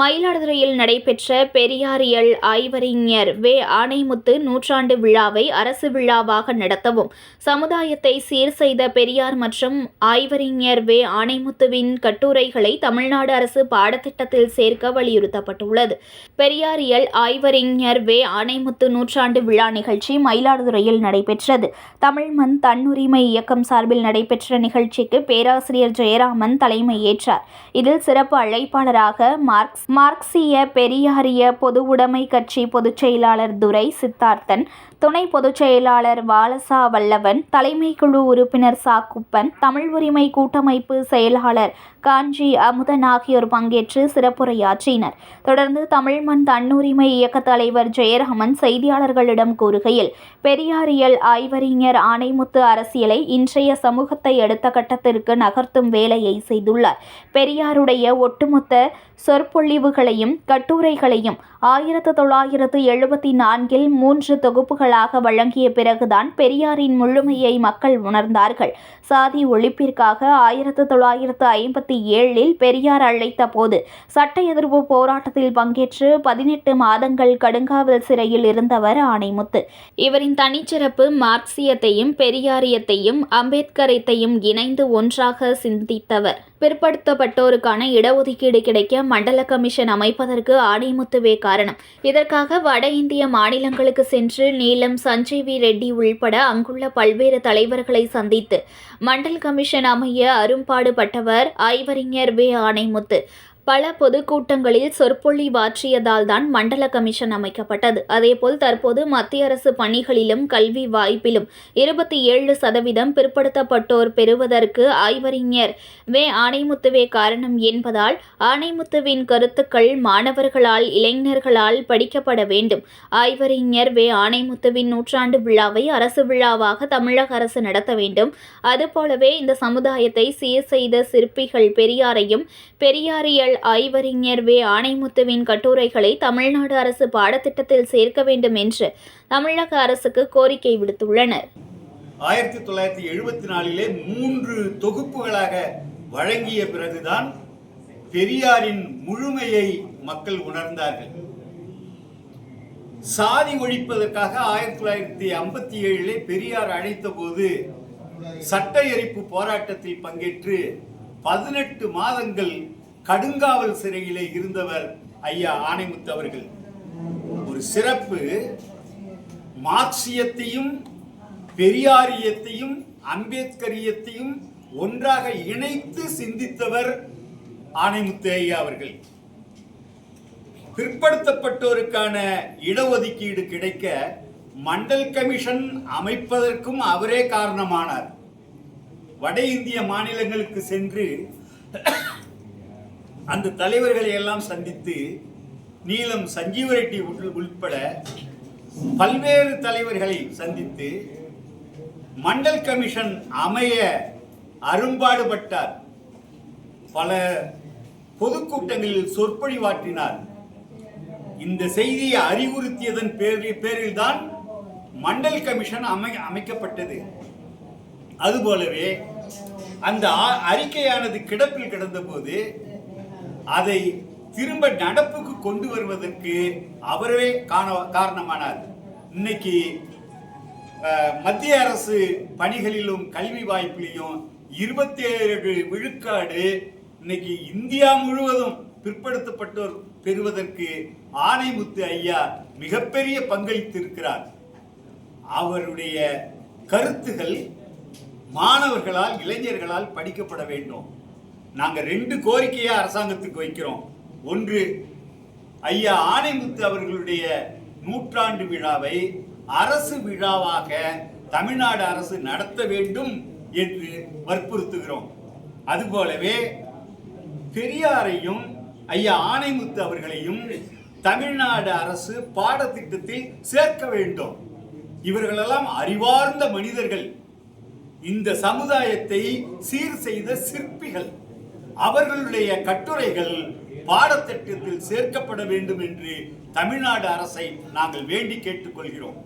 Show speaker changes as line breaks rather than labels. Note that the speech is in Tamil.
மயிலாடுதுறையில் நடைபெற்ற பெரியாரியல் ஆய்வறிஞர் வே. ஆணைமுத்து நூற்றாண்டு விழாவை அரசு விழாவாக நடத்தவும், சமுதாயத்தை சீர் செய்த பெரியார் மற்றும் ஆய்வறிஞர் வே. ஆணைமுத்துவின் கட்டுரைகளை தமிழ்நாடு அரசு பாடத்திட்டத்தில் சேர்க்க வலியுறுத்தப்பட்டுள்ளது. பெரியாரியல் ஆய்வறிஞர் வே. ஆணைமுத்து நூற்றாண்டு விழா நிகழ்ச்சி மயிலாடுதுறையில் நடைபெற்றது. தமிழ்மண் தன்னுரிமை இயக்கம் சார்பில் நடைபெற்ற நிகழ்ச்சிக்கு பேராசிரியர் ஜெயராமன் தலைமையேற்றார். இதில் சிறப்பு அழைப்பாளராக மார்க்சிய பெரியாரிய பொதுவுடைமை கட்சி பொதுச் செயலாளர் துரை சித்தார்த்தன், துணை பொதுச் செயலாளர் வாலசா வல்லவன், தலைமை குழு உறுப்பினர் சாக்குப்பன், தமிழ் உரிமை கூட்டமைப்பு செயலாளர் காஞ்சி அமுதன் ஆகியோர் பங்கேற்று சிறப்புரையாற்றினர். தொடர்ந்து தமிழ்மண் தன்னுரிமை இயக்க தலைவர் ஜெயராமன் செய்தியாளர்களிடம் கூறுகையில், பெரியாரியல் ஆய்வறிஞர் ஆணைமுத்து அரசியலை இன்றைய சமூகத்தை அடுத்த கட்டத்திற்கு நகர்த்தும் வேலையை செய்துள்ளார். பெரியாருடைய ஒட்டுமொத்த சொற்பொழிவுகளையும் கட்டுரைகளையும் 1974 3 தொகுப்புகளாக வழங்கிய பிறகுதான் பெரியாரின் முழுமையை மக்கள் உணர்ந்தார்கள். சாதி ஒழிப்பிற்காக 1957 பெரியார் அழைத்த போது சட்ட எதிர்ப்பு போராட்டத்தில் பங்கேற்று 18 மாதங்கள் கடுங்காவல் சிறையில் இருந்தவர் ஆணைமுத்து. இவரின் தனிச்சிறப்பு மார்க்சியத்தையும் பெரியாரியத்தையும் அம்பேத்கரைத்தையும் இணைந்து ஒன்றாக சிந்தித்தவர். பிற்படுத்தப்பட்டோருக்கான இடஒதுக்கீடு கிடைக்க மண்டல கமிஷன் அமைப்பதற்கு ஆணைமுத்துவே காரணம். இதற்காக வட இந்திய மாநிலங்களுக்கு சென்று நீலம், சஞ்சய் வி. ரெட்டி உள்பட அங்குள்ள பல்வேறு தலைவர்களை சந்தித்து மண்டல் கமிஷன் அமைய அரும்பாடுபட்டவர் ஆய்வறிஞர் வே. ஆணைமுத்து. பல பொதுக்கூட்டங்களில் சொற்பொழிவாற்றியதால் தான் மண்டல கமிஷன் அமைக்கப்பட்டது. அதேபோல் தற்போது மத்திய அரசு பணிகளிலும் கல்வி வாய்ப்பிலும் 27% பிற்படுத்தப்பட்டோர் பெறுவதற்கு ஆய்வறிஞர் வே. ஆணைமுத்துவே காரணம் என்பதால் ஆணைமுத்துவின் கருத்துக்கள் மாணவர்களால், இளைஞர்களால் படிக்கப்பட வேண்டும். ஆய்வறிஞர் வே. ஆணைமுத்துவின் நூற்றாண்டு விழாவை அரசு விழாவாக தமிழக அரசு நடத்த வேண்டும். அதுபோலவே இந்த சமுதாயத்தை சீர் செய்த சிற்பிகள் பெரியாரையும், பெரியாரியல் ஆய்வறிஞர் வே. ஆணைமுத்துவின் கட்டுரைகளை தமிழ்நாடு அரசு பாடத்திட்டத்தில் சேர்க்க வேண்டும் என்று தமிழக அரசுக்கு கோரிக்கை விடுத்துள்ளனர்.
1974 3 தொகுப்புகளாக வழங்கிய பிறகுதான் பெரியாரின் முழுமையை மக்கள் உணர்ந்தார்கள். சாதி ஒழிப்பதற்காக 1957 பெரியார் அழைத்த போது சட்ட எரிப்பு போராட்டத்தில் பங்கேற்று 18 மாதங்கள் கடுங்காவல் சிறையிலே இருந்தவர் ஐயா ஆணைமுத்து அவர்கள். ஒரு சிறப்பு, மார்க்சியத்தையும் பெரியாரியத்தையும் அம்பேத்கரியத்தையும் ஒன்றாக இணைத்து சிந்தித்தவர் ஆணைமுத்து ஐயா அவர்கள். பிற்படுத்தப்பட்டோருக்கான இடஒதுக்கீடு கிடைக்க மண்டல் கமிஷன் அமைப்பதற்கும் அவரே காரணமானார். வட இந்திய மாநிலங்களுக்கு சென்று அந்த தலைவர்களை எல்லாம் சந்தித்து நீலம், சஞ்சீவ ரெட்டி உட்பட பல்வேறு தலைவர்களை சந்தித்து மண்டல் கமிஷன் அமைய அரும்பாடுபட்டார். பல பொதுக்கூட்டங்களில் சொற்பொழிவாற்றினார். இந்த செய்தியை அறிவுறுத்தியதன் பேரில் தான் மண்டல் கமிஷன் அமைக்கப்பட்டது. அதுபோலவே அந்த அறிக்கையானது கிடப்பில் கிடந்த போது அதை திரும்ப நடப்புக்கு கொண்டு வருவதற்கு அவரே காரணமானார். இன்னைக்கு மத்திய அரசு பணிகளிலும் கல்வி வாய்ப்பிலையும் 27 விழுக்காடு இன்னைக்கு இந்தியா முழுவதும் பிற்படுத்தப்பட்டோர் பெறுவதற்கு ஆணைமுத்து ஐயா மிகப்பெரிய பங்களித்திருக்கிறார். அவருடைய கருத்துகள் மாணவர்களால், இளைஞர்களால் படிக்கப்பட வேண்டும். நாங்கள் 2 கோரிக்கையை அரசாங்கத்துக்கு வைக்கிறோம். ஒன்று, ஐயா ஆணைமுத்து அவர்களுடைய நூற்றாண்டு விழாவை அரசு விழாவாக தமிழ்நாடு அரசு நடத்த வேண்டும் என்று வற்புறுத்துகிறோம். அதுபோலவே பெரியாரையும் ஐயா ஆணைமுத்து அவர்களையும் தமிழ்நாடு அரசு பாடத்திட்டத்தில் சேர்க்க வேண்டும். இவர்களெல்லாம் அறிவார்ந்த மனிதர்கள், இந்த சமுதாயத்தை சீர் செய்த சிற்பிகள். அவர்களுடைய கட்டுரைகள் பாடத்திட்டத்தில் சேர்க்கப்பட வேண்டும் என்று தமிழ்நாடு அரசை நாங்கள் வேண்டி கேட்டுக்கொள்கிறோம்.